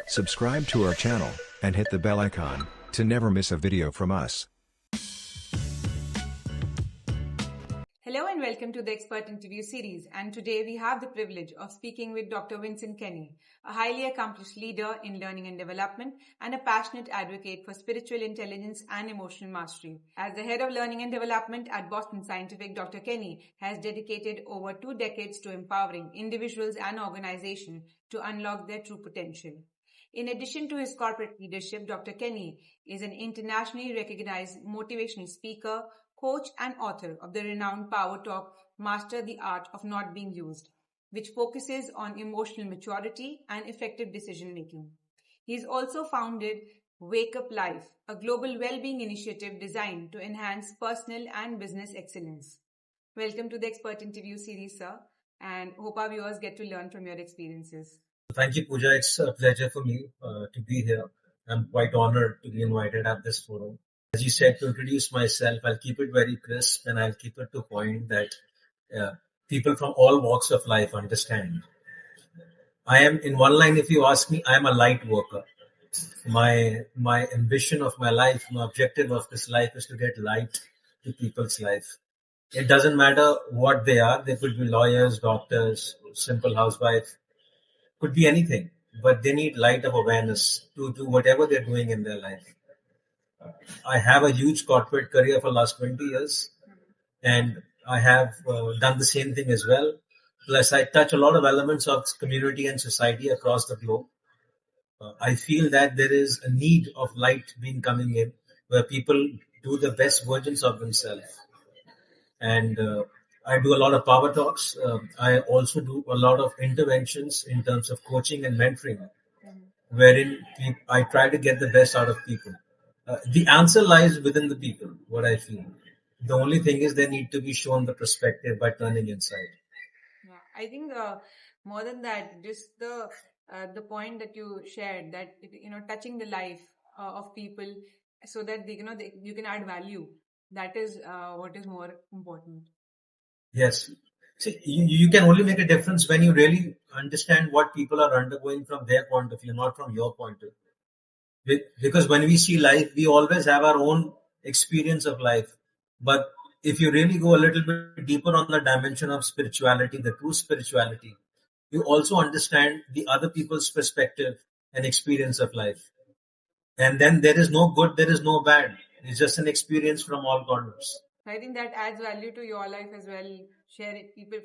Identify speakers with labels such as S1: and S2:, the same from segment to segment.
S1: Subscribe to our channel and hit the bell icon to never miss a video from us.
S2: Hello and welcome to the Expert Interview Series, and today we have the privilege of speaking with Dr. Vincent Keny, a highly accomplished leader in learning and development and a passionate advocate for spiritual intelligence and emotional mastery. As the head of learning and development at Boston Scientific, Dr. Keny has dedicated over 2 decades to empowering individuals and organizations to unlock their true potential. In addition to his corporate leadership, Dr. Keny is an internationally recognized motivational speaker, coach and author of the renowned Power Talk, Master the Art of Not Being Used, which focuses on emotional maturity and effective decision-making. He's also founded WakeUp Life, a global well-being initiative designed to enhance personal and business excellence. Welcome to the Expert Interview Series, sir, and hope our viewers get to learn from your experiences.
S3: Thank you, Pooja. It's a pleasure for me to be here. I'm quite honored to be invited at this forum. As you said, to introduce myself, I'll keep it very crisp and I'll keep it to point that people from all walks of life understand. I am, in one line, if you ask me, I am a light worker. My ambition of my life, my objective of this life is to get light to people's life. It doesn't matter what they are. They could be lawyers, doctors, simple housewife, could be anything, but they need light of awareness to do whatever they're doing in their life. I have a huge corporate career for the last 20 years, and I have done the same thing as well. Plus, I touch a lot of elements of community and society across the globe. I feel that there is a need of light being coming in, where people do the best versions of themselves. And I do a lot of power talks. I also do a lot of interventions in terms of coaching and mentoring, wherein I try to get the best out of people. The answer lies within the people, what I feel. The only thing is they need to be shown the perspective by turning inside.
S2: Yeah, I think more than that, just the point that you shared, that touching the life of people so that you can add value. That is what is more important.
S3: Yes. See, you can only make a difference when you really understand what people are undergoing from their point of view, not from your point of view. Because when we see life, we always have our own experience of life. But if you really go a little bit deeper on the dimension of spirituality, the true spirituality, you also understand the other people's perspective and experience of life. And then there is no good, there is no bad. It's just an experience from all corners.
S2: I think that adds value to your life as well. Share it, people,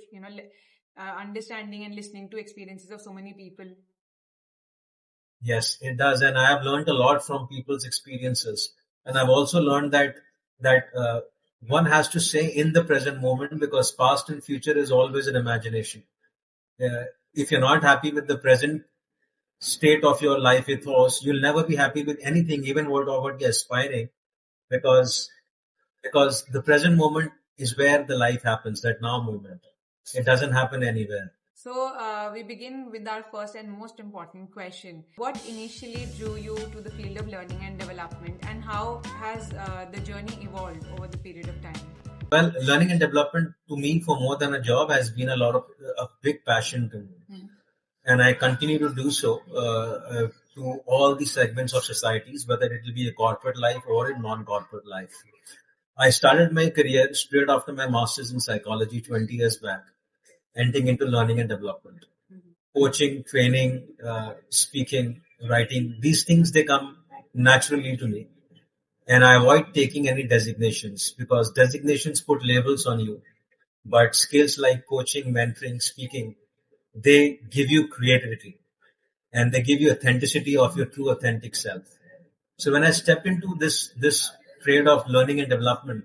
S2: understanding and listening to experiences of so many people.
S3: Yes, it does. And I have learned a lot from people's experiences. And I've also learned that one has to stay in the present moment, because past and future is always an imagination. If you're not happy with the present state of your life ethos, you'll never be happy with anything, even what you're aspiring, because the present moment is where the life happens, that now moment. It doesn't happen anywhere.
S2: So we begin with our first and most important question. What initially drew you to the field of learning and development, and how has the journey evolved over the period of time?
S3: Well, learning and development to me, for more than a job, has been a big passion to me. And I continue to do so to all the segments of societies, whether it will be a corporate life or a non-corporate life. I started my career straight after my master's in psychology 20 years back, entering into learning and development. Coaching, training, speaking, writing, these things, they come naturally to me. And I avoid taking any designations, because designations put labels on you. But skills like coaching, mentoring, speaking, they give you creativity and they give you authenticity of your true authentic self. So when I stepped into this trade of learning and development,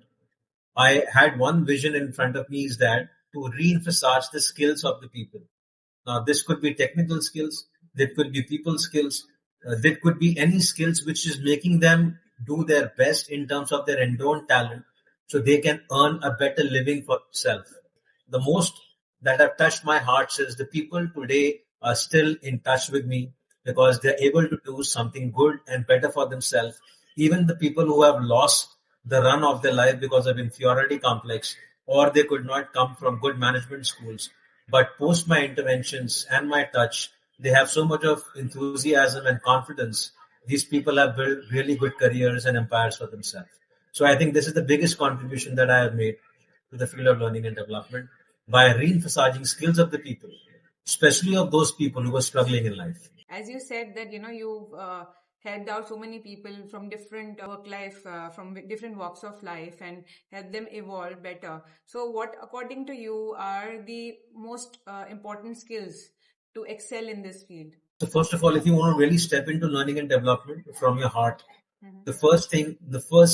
S3: I had one vision in front of me, is that to re-emphasize the skills of the people. Now, this could be technical skills, there could be people skills, there could be any skills which is making them do their best in terms of their endowed talent, so they can earn a better living for themselves. The most that have touched my heart is the people today are still in touch with me, because they're able to do something good and better for themselves. Even the people who have lost the run of their life because of inferiority complex, or they could not come from good management schools, but post my interventions and my touch, they have so much of enthusiasm and confidence. These people have built really good careers and empires for themselves. So I think this is the biggest contribution that I have made to the field of learning and development by re-emphasizing skills of the people, especially of those people who were struggling in life.
S2: As you said that, you've helped out so many people from different work life, from different walks of life and help them evolve better. So what, according to you, are the most important skills to excel in this field?
S3: So first of all, if you want to really step into learning and development from your heart, the first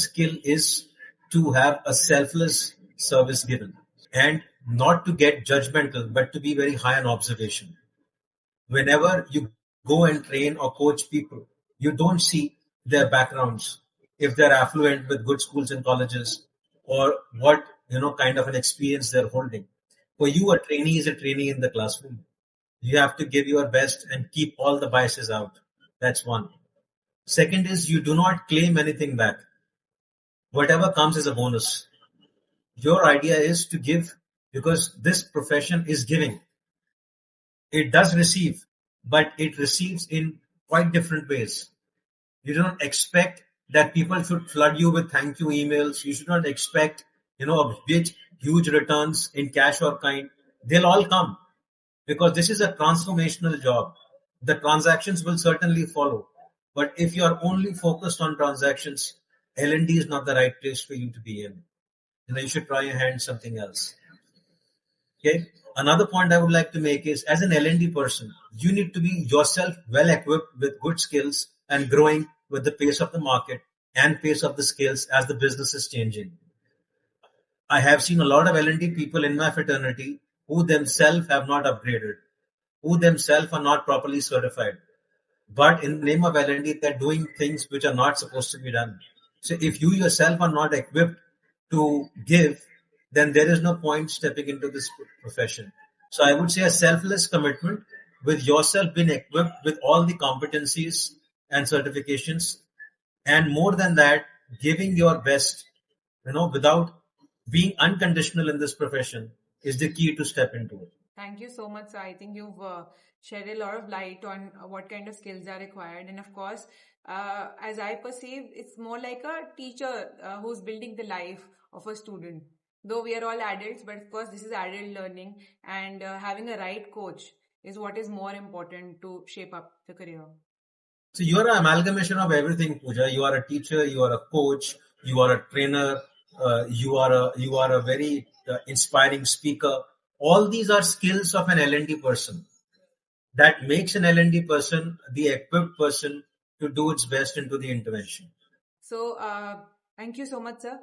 S3: skill is to have a selfless service given and not to get judgmental, but to be very high on observation. Whenever you go and train or coach people, you don't see their backgrounds, if they're affluent with good schools and colleges, or what kind of an experience they're holding. For you, a trainee is a trainee in the classroom. You have to give your best and keep all the biases out. That's one. Second is you do not claim anything back. Whatever comes is a bonus. Your idea is to give because this profession is giving. It does receive, but it receives in quite different ways. You don't expect that people should flood you with thank you emails. You should not expect, big, huge returns in cash or kind. They'll all come because this is a transformational job. The transactions will certainly follow. But if you are only focused on transactions, L&D is not the right place for you to be in. You should try your hand something else. Okay. Another point I would like to make is as an L&D person, you need to be yourself well equipped with good skills and growing with the pace of the market and pace of the skills as the business is changing. I have seen a lot of L&D people in my fraternity who themselves have not upgraded, who themselves are not properly certified. But in the name of L&D, they're doing things which are not supposed to be done. So if you yourself are not equipped to give, then there is no point stepping into this profession. So I would say a selfless commitment with yourself being equipped with all the competencies and certifications. And more than that, giving your best, without being unconditional in this profession is the key to step into it.
S2: Thank you so much, sir. I think you've shed a lot of light on what kind of skills are required. And of course, as I perceive, it's more like a teacher who's building the life of a student. Though we are all adults, but of course, this is adult learning, and having a right coach is what is more important to shape up the career.
S3: So you are an amalgamation of everything, Pooja. You are a teacher, you are a coach, you are a trainer, you are a very inspiring speaker. All these are skills of an L&D person that makes an L&D person the equipped person to do its best into the intervention.
S2: So, thank you so much, sir.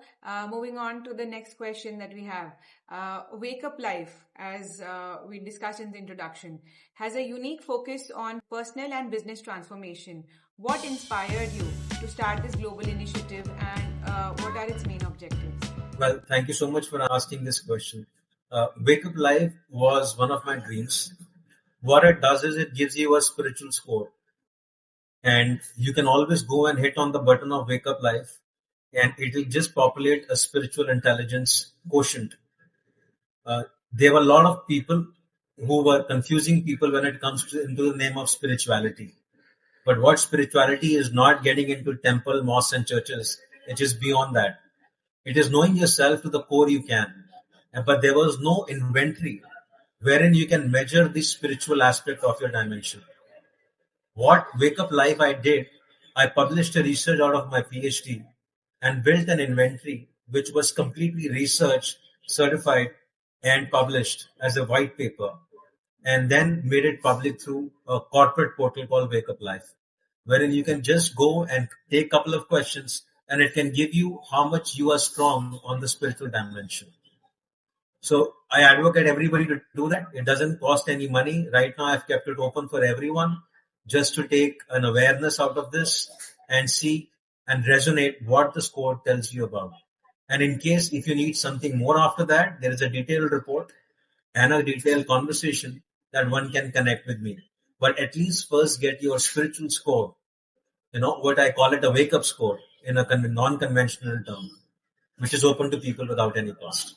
S2: Moving on to the next question that we have. WakeUp Life, as we discussed in the introduction, has a unique focus on personal and business transformation. What inspired you to start this global initiative, and what are its main objectives?
S3: Well, thank you so much for asking this question. WakeUp Life was one of my dreams. What it does is it gives you a spiritual score. And you can always go and hit on the button of Wake Up Life, and it will just populate a spiritual intelligence quotient. There were a lot of people who were confusing people when it comes to into the name of spirituality. But what spirituality is not getting into temple, mosques, and churches. It is beyond that. It is knowing yourself to the core you can. But there was no inventory wherein you can measure the spiritual aspect of your dimension. What Wake Up Life I did, I published a research out of my PhD and built an inventory which was completely researched, certified, and published as a white paper, and then made it public through a corporate portal called Wake Up Life, wherein you can just go and take a couple of questions and it can give you how much you are strong on the spiritual dimension. So I advocate everybody to do that. It doesn't cost any money. Right now I've kept it open for everyone just to take an awareness out of this and see and resonate what the score tells you about. And in case if you need something more after that, there is a detailed report and a detailed conversation that one can connect with me. But at least first get your spiritual score, what I call it a wake-up score in a non-conventional term, which is open to people without any cost.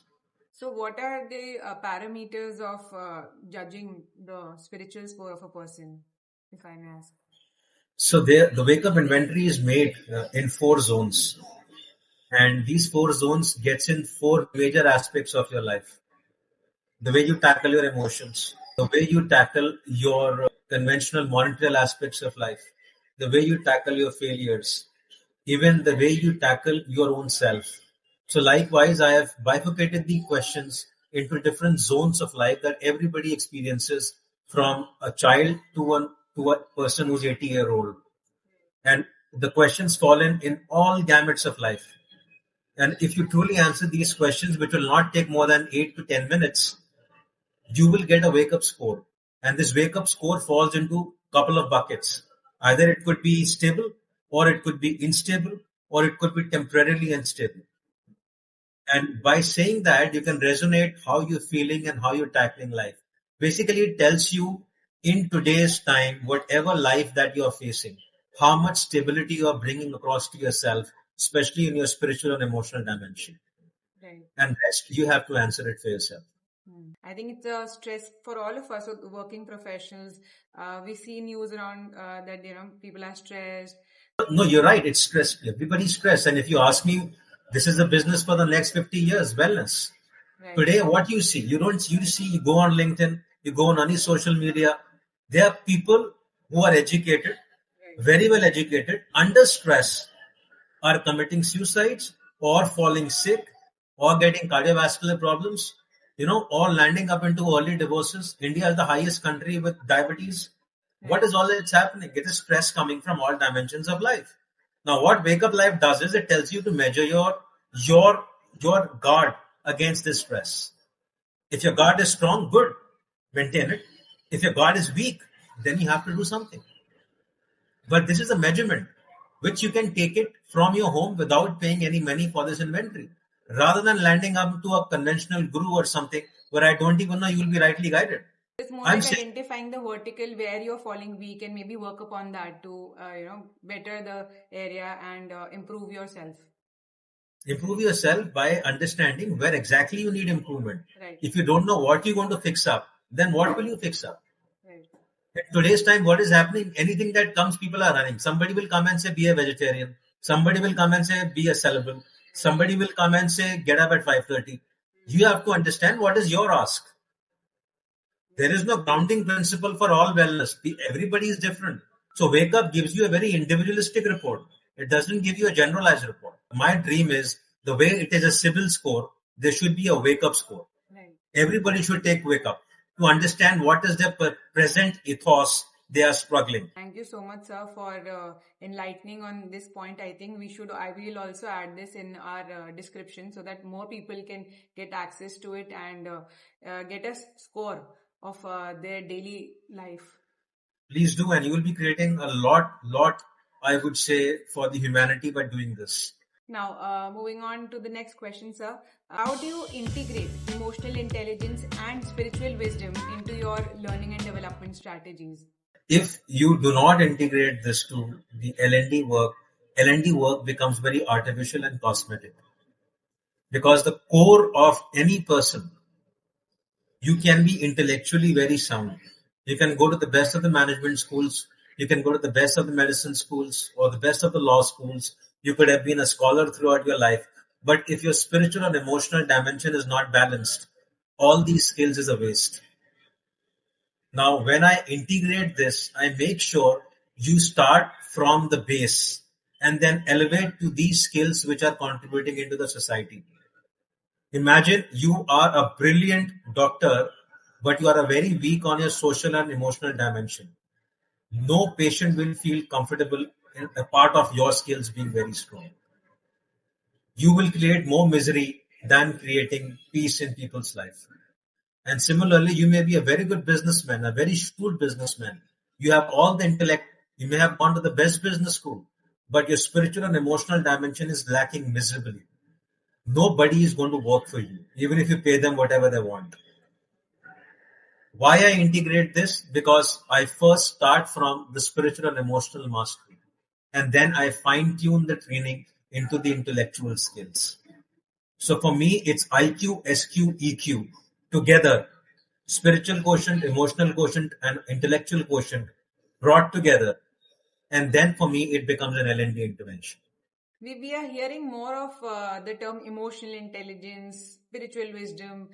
S2: So what are the parameters of judging the spiritual score of a person? if I may ask?
S3: So the wake up inventory is made in 4 zones, and these 4 zones gets in 4 major aspects of your life. The way you tackle your emotions, the way you tackle your conventional monetary aspects of life, the way you tackle your failures, even the way you tackle your own self. So likewise, I have bifurcated the questions into different zones of life that everybody experiences, from a child to a person who's 80-year-old. And the questions fall in all gamuts of life. And if you truly answer these questions, which will not take more than 8 to 10 minutes, you will get a wake up score. And this wake up score falls into a couple of buckets. Either it could be stable, or it could be unstable, or it could be temporarily unstable. And by saying that, you can resonate how you're feeling and how you're tackling life. Basically, it tells you in today's time, whatever life that you're facing, how much stability you're bringing across to yourself, especially in your spiritual and emotional dimension.
S2: Right.
S3: And rest, you have to answer it for yourself.
S2: I think it's a stress for all of us, working professionals. We see news around that people are stressed.
S3: No, you're right. It's stress. Everybody's stressed. And if you ask me, this is the business for the next 50 years, wellness.
S2: Right.
S3: Today, what you see, you go on LinkedIn, you go on any social media, there are people who are educated, very well educated, under stress, are committing suicides or falling sick or getting cardiovascular problems, or landing up into early divorces. India is the highest country with diabetes. What is all that's happening? It is stress coming from all dimensions of life. Now, what Wake Up Life does is it tells you to measure your guard against this stress. If your guard is strong, good, maintain it. If your guard is weak, then you have to do something. But this is a measurement which you can take it from your home without paying any money for this inventory, rather than landing up to a conventional guru or something where I don't even know you will be rightly guided.
S2: It's more like identifying the vertical where you're falling weak and maybe work upon that to better the area and improve yourself.
S3: Improve yourself by understanding where exactly you need improvement.
S2: Right.
S3: If you don't know what you're going to fix up, then what will you fix up?
S2: Right.
S3: In today's time, what is happening? Anything that comes, people are running. Somebody will come and say, be a vegetarian. Somebody will come and say, be a celibate. Somebody will come and say, get up at 5:30. You have to understand what is your ask. There is no grounding principle for all wellness. Everybody is different. So Wake Up gives you a very individualistic report. It doesn't give you a generalized report. My dream is, the way it is a civil score, there should be a Wake Up score.
S2: Right.
S3: Everybody should take Wake Up to understand what is their present ethos they are struggling.
S2: Thank you so much, sir, for enlightening on this point. I think I will also add this in our description so that more people can get access to it and get a score of their daily life.
S3: Please do, and you will be creating a lot, I would say, for the humanity by doing this.
S2: Now, moving on to the next question, sir. How do you integrate emotional intelligence and spiritual wisdom into your learning and development strategies?
S3: If you do not integrate this to the L&D work becomes very artificial and cosmetic. Because the core of any person, you can be intellectually very sound. You can go to the best of the management schools. You can go to the best of the medicine schools or the best of the law schools. You could have been a scholar throughout your life. But if your spiritual and emotional dimension is not balanced, all these skills is a waste. Now, when I integrate this, I make sure you start from the base and then elevate to these skills which are contributing into the society. Imagine you are a brilliant doctor, but you are very weak on your social and emotional dimension. No patient will feel comfortable in a part of your skills being very strong. You will create more misery than creating peace in people's life. And similarly, you may be a very good businessman, a very shrewd businessman. You have all the intellect. You may have gone to the best business school, but your spiritual and emotional dimension is lacking miserably. Nobody is going to work for you, even if you pay them whatever they want. Why I integrate this? Because I first start from the spiritual and emotional mastery, and then I fine-tune the training into the intellectual skills. So for me, it's IQ, SQ, EQ together. Spiritual quotient, emotional quotient, and intellectual quotient brought together. And then for me, it becomes an L&D intervention.
S2: We are hearing more of the term emotional intelligence, spiritual wisdom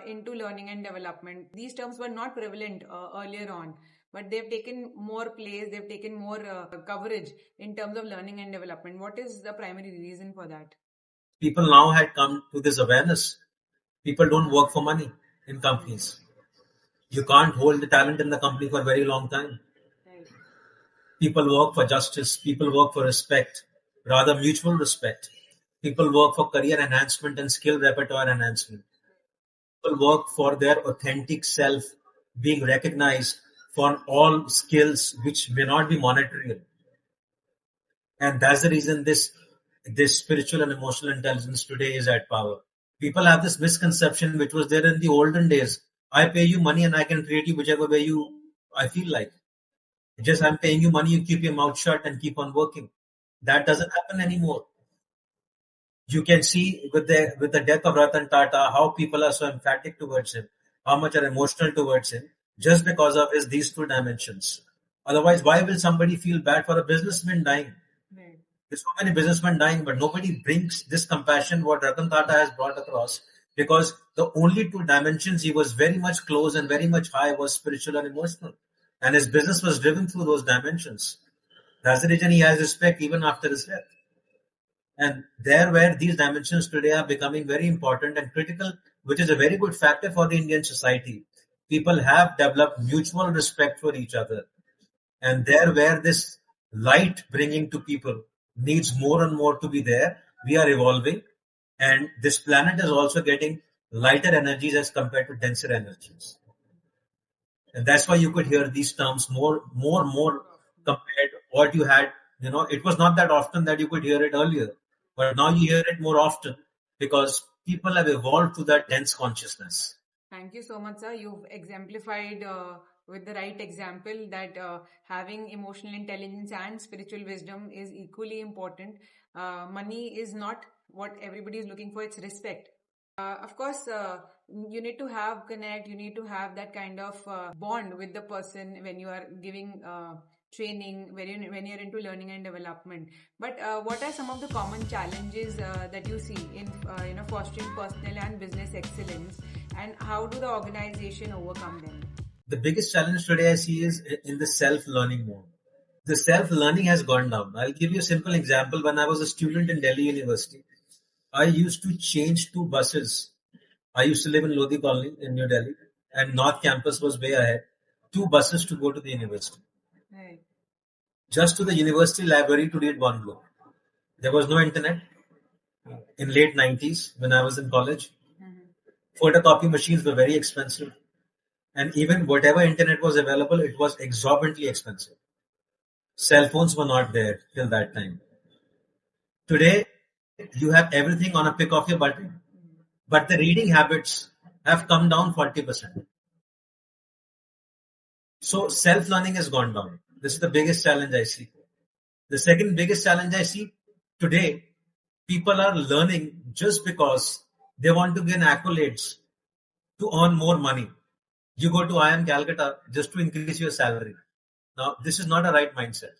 S2: into learning and development. These terms were not prevalent earlier on, but they've taken more place, they've taken more coverage in terms of learning and development. What is the primary reason for that?
S3: People now had come to this awareness. People don't work for money in companies. You can't hold the talent in the company for a very long time.
S2: Right.
S3: People work for justice. People work for respect, rather mutual respect. People work for career enhancement and skill repertoire enhancement. People work for their authentic self being recognized for all skills which may not be monetary. And that's the reason this spiritual and emotional intelligence today is at power. People have this misconception which was there in the olden days. I pay you money and I can treat you whichever way I feel like. Just I'm paying you money, you keep your mouth shut and keep on working. That doesn't happen anymore. You can see with the death of Ratan Tata how people are so emphatic towards him, how much are emotional towards him, just because of these two dimensions. Otherwise, why will somebody feel bad for a businessman dying?
S2: Right.
S3: There's so many businessmen dying, but nobody brings this compassion what Ratan Tata has brought across, because the only two dimensions he was very much close and very much high was spiritual and emotional. And his business was driven through those dimensions. That's the reason he has respect even after his death. And there where these dimensions today are becoming very important and critical, which is a very good factor for the Indian society. People have developed mutual respect for each other. And there where this light bringing to people needs more and more to be there, we are evolving. And this planet is also getting lighter energies as compared to denser energies. And that's why you could hear these terms more compared to what you had. It was not that often that you could hear it earlier, but now you hear it more often because people have evolved to that dense consciousness.
S2: Thank you so much, sir. You've exemplified with the right example that having emotional intelligence and spiritual wisdom is equally important. Money is not what everybody is looking for, it's respect. Of course, you need to have connect, you need to have that kind of bond with the person when you are giving training, when you're into learning and development. But what are some of the common challenges that you see in fostering personal and business excellence, and how do the organization overcome them?
S3: The biggest challenge today I see is in the self-learning mode. The self-learning has gone down. I'll give you a simple example. When I was a student in Delhi University, I used to change 2 buses. I used to live in Lodi Colony in New Delhi, and North Campus was way ahead. 2 buses to go to the university.
S2: Right.
S3: Just to the university library to read one book. There was no internet in late 90s when I was in college. Photocopy machines were very expensive. And even whatever internet was available, it was exorbitantly expensive. Cell phones were not there till that time. Today, you have everything on a pick of your button, but the reading habits have come down 40%. So self-learning has gone down. This is the biggest challenge I see. The second biggest challenge I see today, people are learning just because they want to gain accolades to earn more money. You go to IIM Calcutta just to increase your salary. Now, this is not a right mindset.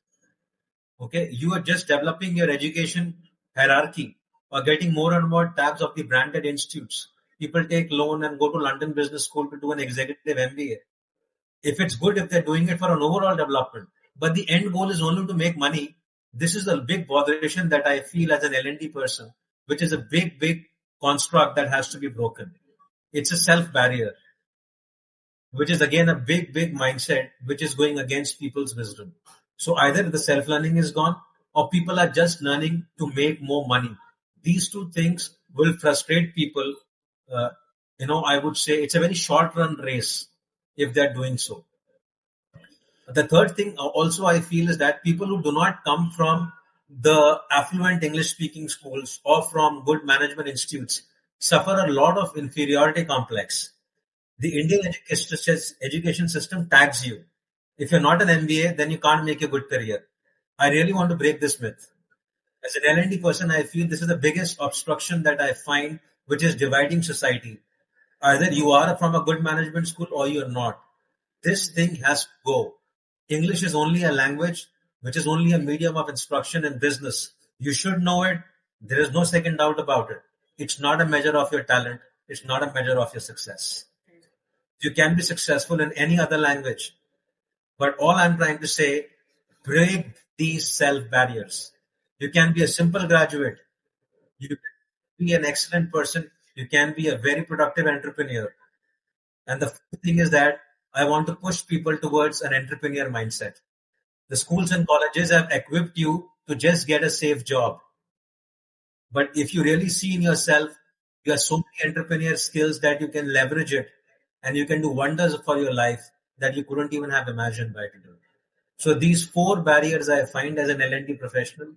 S3: Okay, you are just developing your education hierarchy or getting more and more tabs of the branded institutes. People take loan and go to London Business School to do an executive MBA. If it's good, if they're doing it for an overall development, but the end goal is only to make money, this is a big botheration that I feel as an L&D person, which is a big construct that has to be broken. It's a self-barrier, which is again a big mindset, which is going against people's wisdom. So either the self-learning is gone or people are just learning to make more money. These two things will frustrate people. I would say it's a very short-run race if they're doing so. The third thing also I feel is that people who do not come from the affluent English-speaking schools or from good management institutes suffer a lot of inferiority complex. The Indian education system tags you. If you're not an MBA, then you can't make a good career. I really want to break this myth. As an L&D person, I feel this is the biggest obstruction that I find, which is dividing society. Either you are from a good management school or you're not. This thing has to go. English is only a language, which is only a medium of instruction in business. You should know it. There is no second doubt about it. It's not a measure of your talent. It's not a measure of your success. You can be successful in any other language. But all I'm trying to say, break these self-barriers. You can be a simple graduate. You can be an excellent person. You can be a very productive entrepreneur. And the thing is that I want to push people towards an entrepreneur mindset. The schools and colleges have equipped you to just get a safe job. But if you really see in yourself, you have so many entrepreneur skills that you can leverage it and you can do wonders for your life that you couldn't even have imagined by today. So these 4 barriers I find as an L&D professional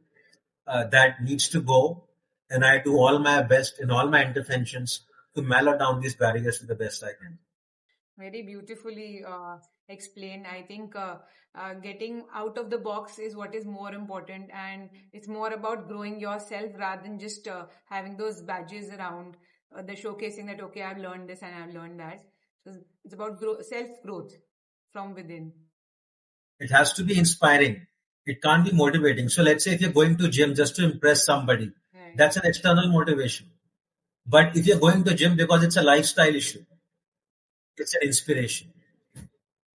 S3: that needs to go, and I do all my best in all my interventions to mellow down these barriers to the best I can.
S2: Very beautifully explained. I think getting out of the box is what is more important, and it's more about growing yourself rather than just having those badges around the showcasing that, okay, I've learned this and I've learned that. So it's about self-growth from within.
S3: It has to be inspiring. It can't be motivating. So let's say if you're going to gym just to impress somebody,
S2: Right.
S3: That's an external motivation. But if you're going to gym because it's a lifestyle issue, it's an inspiration.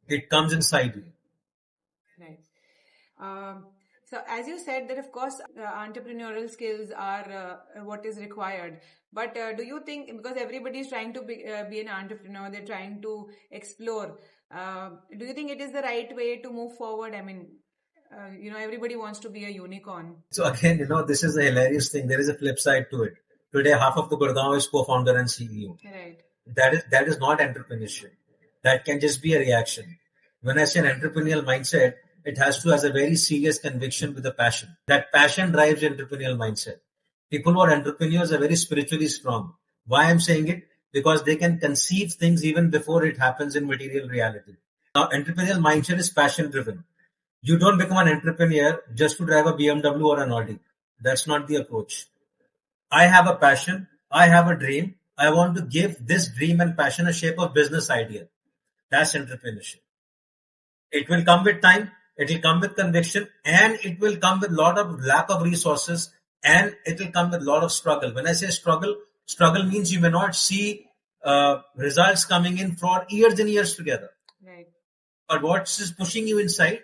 S3: It comes inside you.
S2: Right. So as you said that, of course, entrepreneurial skills are what is required. But do you think, because everybody is trying to be an entrepreneur, they're trying to explore, do you think it is the right way to move forward? I mean, everybody wants to be a unicorn.
S3: So again, this is a hilarious thing. There is a flip side to it. Today, half of the Gurgaon is co-founder and CEO.
S2: Right.
S3: That is not entrepreneurship. That can just be a reaction. When I say an entrepreneurial mindset, it has to have a very serious conviction with a passion. That passion drives entrepreneurial mindset. People who are entrepreneurs are very spiritually strong. Why I'm saying it? Because they can conceive things even before it happens in material reality. Now, entrepreneurial mindset is passion driven. You don't become an entrepreneur just to drive a BMW or an Audi. That's not the approach. I have a passion. I have a dream. I want to give this dream and passion a shape of business idea. That's entrepreneurship. It will come with time. It will come with conviction, and it will come with a lot of lack of resources, and it will come with a lot of struggle. When I say struggle means you may not see results coming in for years and years together.
S2: Right.
S3: But what is pushing you inside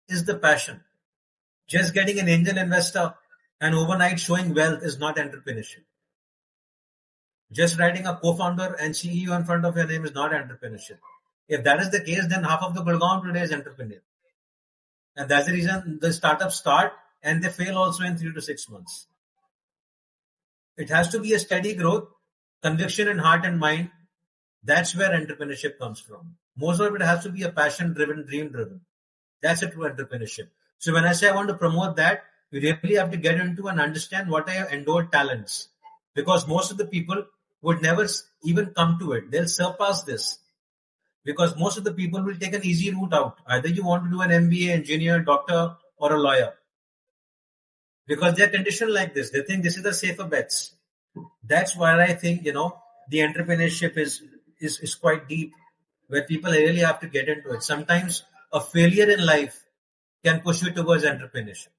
S3: is the passion. Just getting an angel investor and overnight showing wealth is not entrepreneurship. Just writing a co-founder and CEO in front of your name is not entrepreneurship. If that is the case, then half of the Gurgaon today is entrepreneur. And that's the reason the startups start and they fail also in 3 to 6 months. It has to be a steady growth, conviction in heart and mind. That's where entrepreneurship comes from. Most of it has to be a passion-driven, dream-driven. That's a true entrepreneurship. So when I say I want to promote that, you really have to get into and understand what are your endowed talents. Because most of the people would never even come to it. They'll surpass this. Because most of the people will take an easy route out. Either you want to do an MBA, engineer, doctor, or a lawyer. Because they're conditioned like this. They think this is the safer bets. That's why I think, the entrepreneurship is quite deep, where people really have to get into it. Sometimes a failure in life can push you towards entrepreneurship.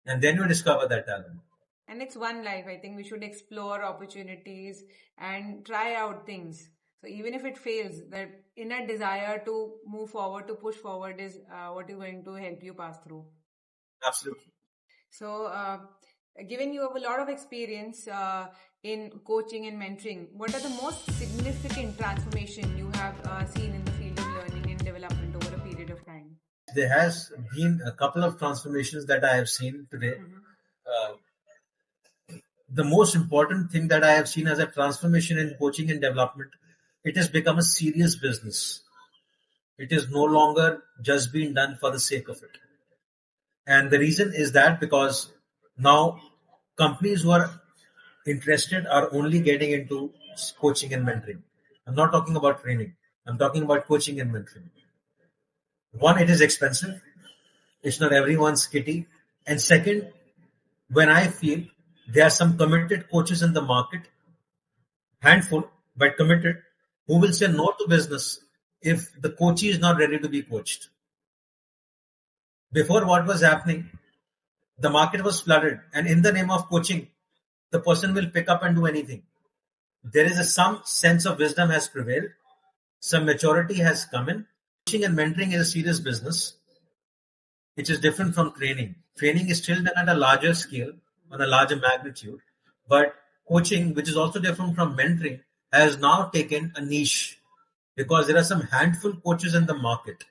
S3: And then you discover that talent.
S2: And it's one life. I think we should explore opportunities and try out things. So even if it fails, that inner desire to move forward, to push forward is what is going to help you pass through.
S3: Absolutely.
S2: So given you have a lot of experience in coaching and mentoring, what are the most significant transformation you have seen in the field of learning and development over a period of time?
S3: There has been a couple of transformations that I have seen today. The most important thing that I have seen as a transformation in coaching and development, it has become a serious business. It is no longer just being done for the sake of it. And the reason is that because now companies who are interested are only getting into coaching and mentoring. I'm not talking about training. I'm talking about coaching and mentoring. One, it is expensive. It's not everyone's kitty. And second, when I feel there are some committed coaches in the market, handful, but committed, who will say no to business if the coachee is not ready to be coached. Before, what was happening, the market was flooded, and in the name of coaching, the person will pick up and do anything. There is some sense of wisdom has prevailed, some maturity has come in. Coaching and mentoring is a serious business, which is different from training. Training is still done at a larger scale, on a larger magnitude, but coaching, which is also different from mentoring, has now taken a niche because there are some handful coaches in the market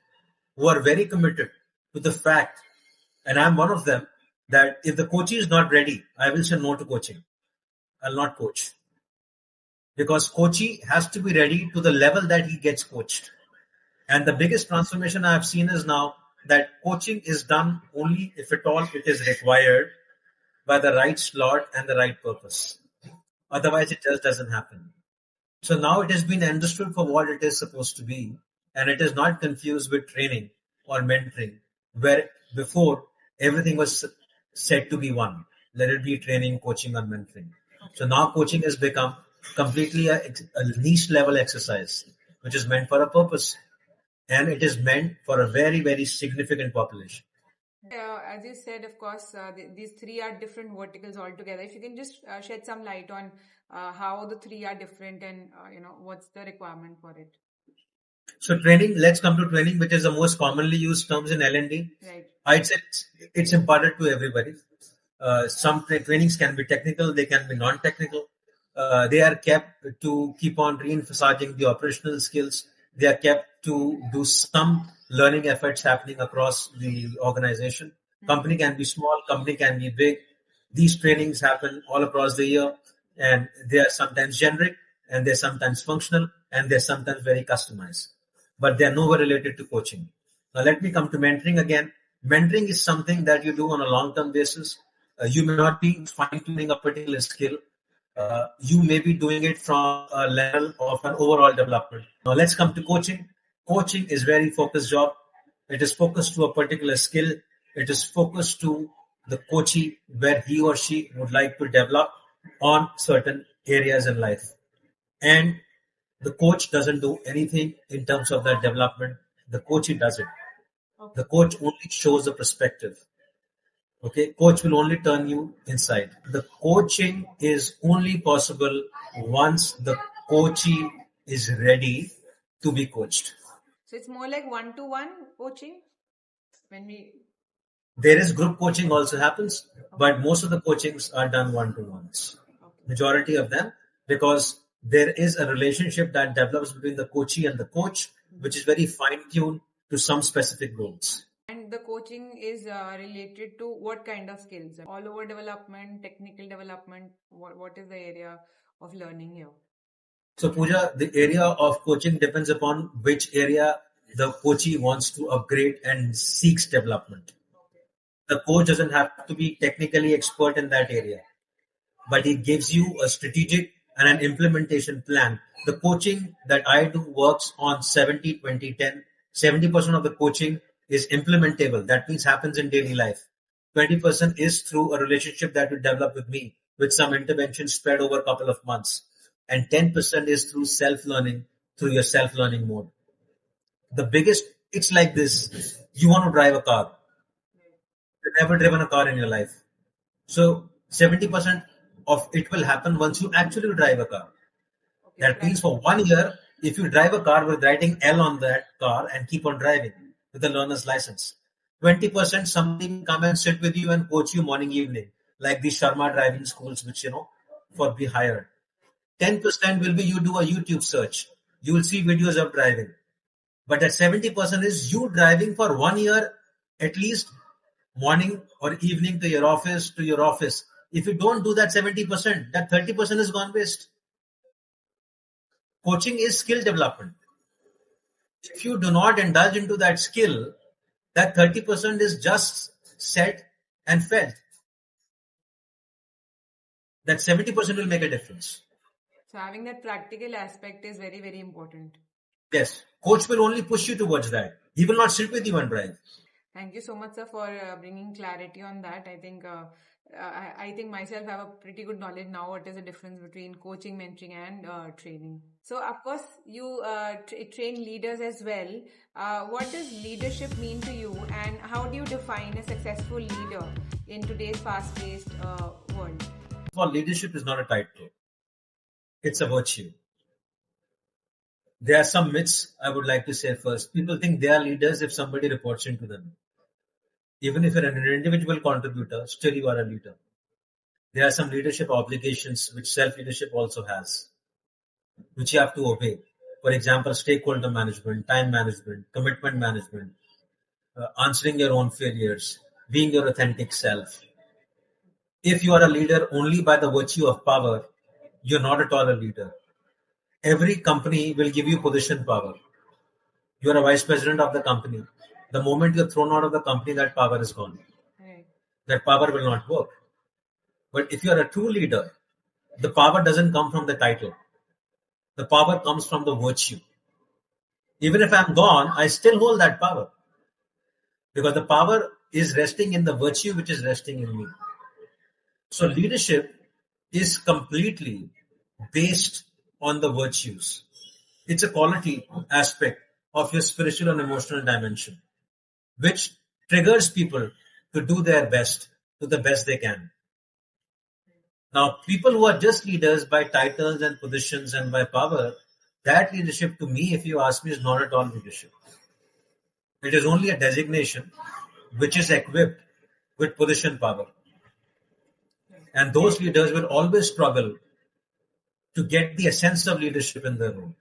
S3: who are very committed to the fact, and I'm one of them, that if the coachee is not ready, I will say no to coaching. I'll not coach. Because coachee has to be ready to the level that he gets coached. And the biggest transformation I have seen is now that coaching is done only if at all it is required by the right slot and the right purpose. Otherwise, it just doesn't happen. So now it has been understood for what it is supposed to be, and it is not confused with training or mentoring, where before everything was said to be one. Let it be training, coaching, or mentoring. So now coaching has become completely a niche level exercise, which is meant for a purpose, and it is meant for a very, very significant population.
S2: As you said, of course, these three are different verticals altogether. If you can just shed some light on how the three are different and what's the requirement for it.
S3: So training, let's come to training, which is the most commonly used terms in L&D.
S2: Right.
S3: I'd say it's important to everybody. Some trainings can be technical, they can be non-technical. They are kept to keep on re-emphasizing the operational skills. They are kept to do some learning efforts happening across the organization. Company can be small, company can be big. These trainings happen all across the year, and they are sometimes generic, and they're sometimes functional, and they're sometimes very customized. But they're nowhere related to coaching. Now let me come to mentoring again. Mentoring is something that you do on a long-term basis. You may not be fine-tuning a particular skill. You may be doing it from a level of an overall development. Now let's come to coaching. Coaching is very focused job. It is focused to a particular skill. It is focused to the coachee where he or she would like to develop on certain areas in life. And the coach doesn't do anything in terms of that development. The coachee does it. The coach only shows the perspective. Okay, coach will only turn you inside. The coaching is only possible once the coachee is ready to be coached.
S2: So it's more like one-to-one coaching
S3: There is group coaching also happens, but most of the coachings are done one-to-ones. Majority of them, because there is a relationship that develops between the coachee and the coach, which is very fine-tuned to some specific goals.
S2: And the coaching is related to what kind of skills? All over development, technical development. What is the area of learning here?
S3: So Pooja, the area of coaching depends upon which area the coachee wants to upgrade and seeks development. The coach doesn't have to be technically expert in that area, but he gives you a strategic and an implementation plan. The coaching that I do works on 70-20-10. 70% of the coaching is implementable. That means happens in daily life. 20% is through a relationship that you develop with me, with some intervention spread over a couple of months. And 10% is through self-learning, through your self-learning mode. It's like this. You want to drive a car. You've never driven a car in your life. So 70% of it will happen once you actually drive a car. That means for 1 year, if you drive a car with writing L on that car and keep on driving with a learner's license, 20% somebody will come and sit with you and coach you morning, evening, like these Sharma driving schools, which, for be hired. 10% will be you do a YouTube search. You will see videos of driving. But that 70% is you driving for 1 year, at least morning or evening to your office. If you don't do that 70%, that 30% is gone waste. Coaching is skill development. If you do not indulge into that skill, that 30% is just said and felt. That 70% will make a difference.
S2: So having that practical aspect is very, very important.
S3: Yes. Coach will only push you towards that. He will not sit with you and drive.
S2: Thank you so much, sir, for bringing clarity on that. I think myself have a pretty good knowledge now. What is the difference between coaching, mentoring, and training? So, of course, you train leaders as well. What does leadership mean to you, and how do you define a successful leader in today's fast-paced world?
S3: For leadership is not a title; it's a virtue. There are some myths I would like to say first. People think they are leaders if somebody reports into them. Even if you're an individual contributor, still you are a leader. There are some leadership obligations which self-leadership also has, which you have to obey. For example, stakeholder management, time management, commitment management, answering your own failures, being your authentic self. If you are a leader only by the virtue of power, you're not at all a leader. Every company will give you position power. You are a vice president of the company. The moment you're thrown out of the company, that power is gone.
S2: Right.
S3: That power will not work. But if you are a true leader, the power doesn't come from the title. The power comes from the virtue. Even if I'm gone, I still hold that power. Because the power is resting in the virtue which is resting in me. So leadership is completely based on the virtues. It's a quality aspect of your spiritual and emotional dimension, which triggers people to do their best, to the best they can. Now, people who are just leaders by titles and positions and by power, that leadership to me, if you ask me, is not at all leadership. It is only a designation which is equipped with position power. And those leaders will always struggle to get the essence of leadership in their role,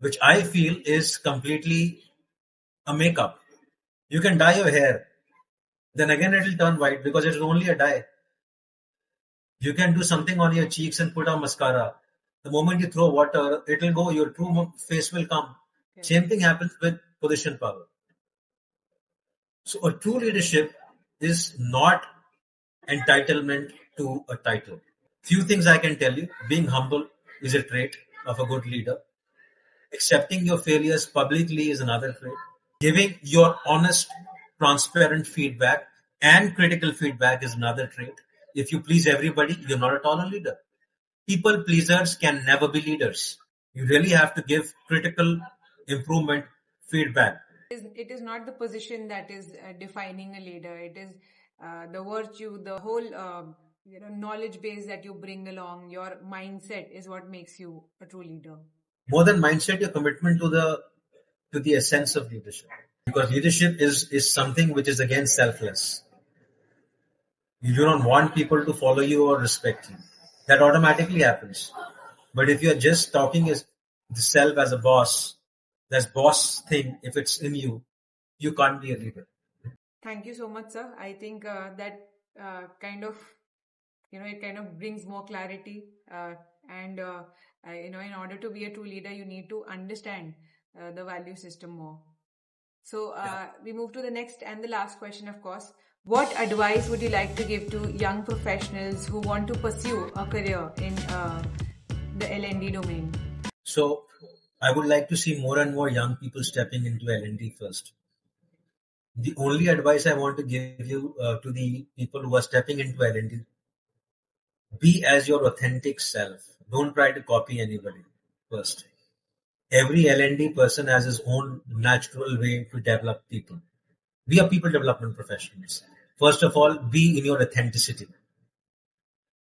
S3: which I feel is completely a makeup. You can dye your hair, then again it will turn white because it is only a dye. You can do something on your cheeks and put on mascara. The moment you throw water, it will go, your true face will come.
S2: Okay.
S3: Same thing happens with position power. So a true leadership is not entitlement to a title. Few things I can tell you. Being humble is a trait of a good leader. Accepting your failures publicly is another trait. Giving your honest, transparent feedback and critical feedback is another trait. If you please everybody, you're not at all a leader. People pleasers can never be leaders. You really have to give critical improvement feedback.
S2: It is not the position that is defining a leader. It is the virtue, the whole knowledge base that you bring along. Your mindset is what makes you a true leader.
S3: More than mindset, your commitment to the essence of leadership. Because leadership is something which is again selfless. You do not want people to follow you or respect you. That automatically happens. But if you're just talking as the self as a boss, that boss thing, if it's in you, you can't be a leader.
S2: Thank you so much, sir. I think that kind of, it kind of brings more clarity. And in order to be a true leader, you need to understand the value system more. So we move to the next and the last question, of course. What advice would you like to give to young professionals who want to pursue a career in the L&D domain?
S3: So I would like to see more and more young people stepping into L&D first. The only advice I want to give you to the people who are stepping into L&D, be as your authentic self. Don't try to copy anybody first. Every L&D person has his own natural way to develop people. We are people development professionals. First of all, be in your authenticity.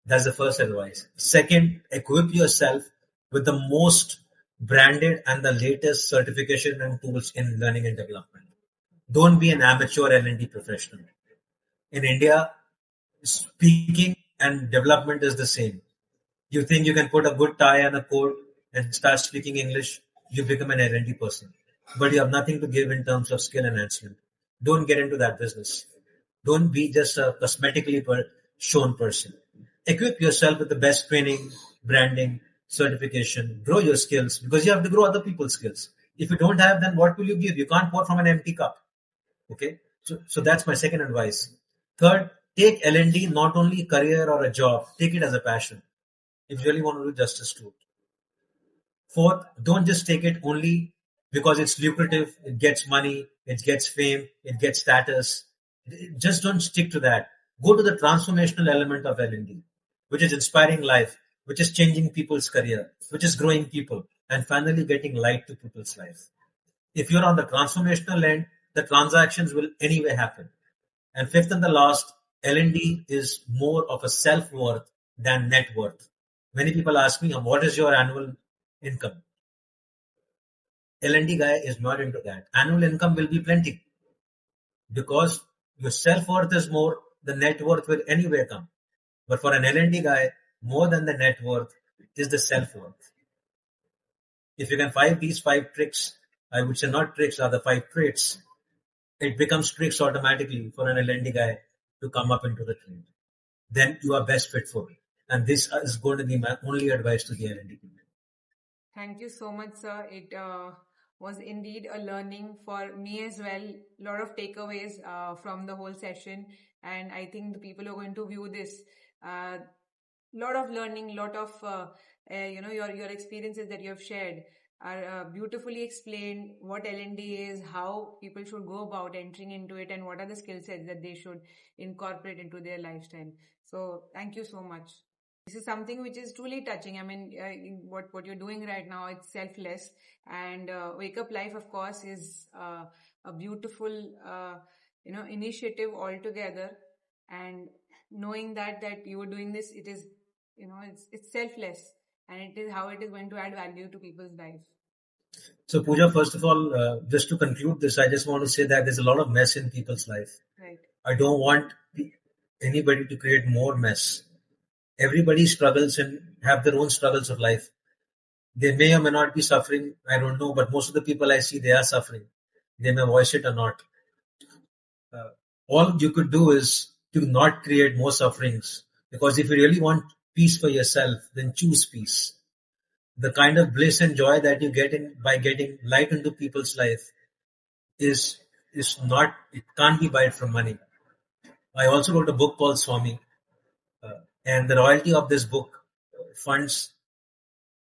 S3: That's the first advice. Second, equip yourself with the most branded and the latest certification and tools in learning and development. Don't be an amateur L&D professional. In India, speaking and development is the same. You think you can put a good tie and a coat and start speaking English, you become an L&D person. But you have nothing to give in terms of skill enhancement. Don't get into that business. Don't be just a cosmetically shown person. Equip yourself with the best training, branding, certification. Grow your skills because you have to grow other people's skills. If you don't have, then what will you give? You can't pour from an empty cup. Okay, so that's my second advice. Third, take L&D not only a career or a job, take it as a passion. If you really want to do justice to it. Fourth, don't just take it only because it's lucrative, it gets money, it gets fame, it gets status. Just don't stick to that. Go to the transformational element of L&D, which is inspiring life, which is changing people's career, which is growing people, and finally getting light to people's life. If you're on the transformational end, the transactions will anyway happen. And fifth and the last, L&D is more of a self-worth than net worth. Many people ask me, what is your annual income? L&D guy is not into that. Annual income will be plenty because your self-worth is more, the net worth will anyway come. But for an L&D guy, more than the net worth is the self-worth. If you can find these 5 tricks, I would say not tricks, are the 5 traits, it becomes tricks automatically for an L&D guy to come up into the trade. Then you are best fit for it. And this is going to be my only advice to the L&D people.
S2: Thank you so much, sir. It was indeed a learning for me as well. A lot of takeaways from the whole session. And I think the people who are going to view this, lot of learning, lot of, your experiences that you have shared are beautifully explained what L&D is, how people should go about entering into it, and what are the skill sets that they should incorporate into their lifestyle. So thank you so much. This is something which is truly touching. I mean, what you're doing right now, it's selfless. And Wake Up Life, of course, is a beautiful, initiative altogether. And knowing that you are doing this, it is, it's selfless. And it is how it is going to add value to people's life.
S3: So Pooja, first of all, just to conclude this, I just want to say that there's a lot of mess in people's life.
S2: Right.
S3: I don't want anybody to create more mess. Everybody struggles and have their own struggles of life. They may or may not be suffering, I don't know, but most of the people I see, they are suffering. They may voice it or not. All you could do is to not create more sufferings, because if you really want peace for yourself, then choose peace. The kind of bliss and joy that you get by getting light into people's life is not, it can't be bought from money. I also wrote a book called Swami, and the royalty of this book funds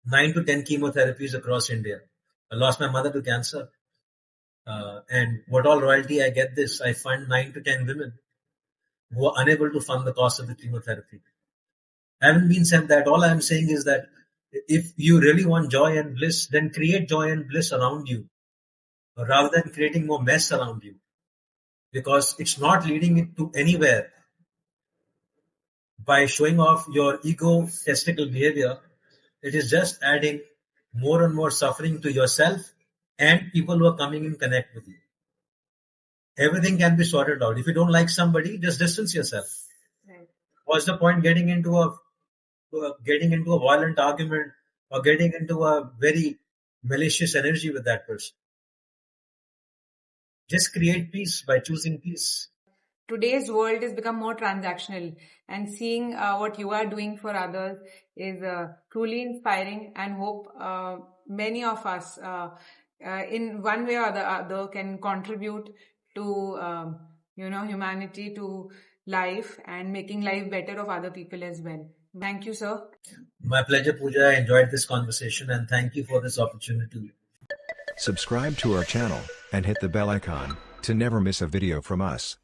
S3: 9 to 10 chemotherapies across India. I lost my mother to cancer. And what all royalty I get this, I fund 9 to 10 women who are unable to fund the cost of the chemotherapy. Having been said that, all I am saying is that if you really want joy and bliss, then create joy and bliss around you rather than creating more mess around you, because it's not leading it to anywhere. By showing off your egotistical behavior, it is just adding more and more suffering to yourself and people who are coming in connect with you. Everything can be sorted out. If you don't like somebody, just distance yourself.
S2: Right.
S3: What's the point getting into a violent argument or getting into a very malicious energy with that person? Just create peace by choosing peace.
S2: Today's world has become more transactional, and seeing what you are doing for others is truly inspiring, and hope many of us in one way or the other can contribute to humanity, to life, and making life better of other people as well. Thank you, sir.
S3: My pleasure, Pooja. I enjoyed this conversation, and thank you for this opportunity.
S1: Subscribe to our channel and hit the bell icon to never miss a video from us.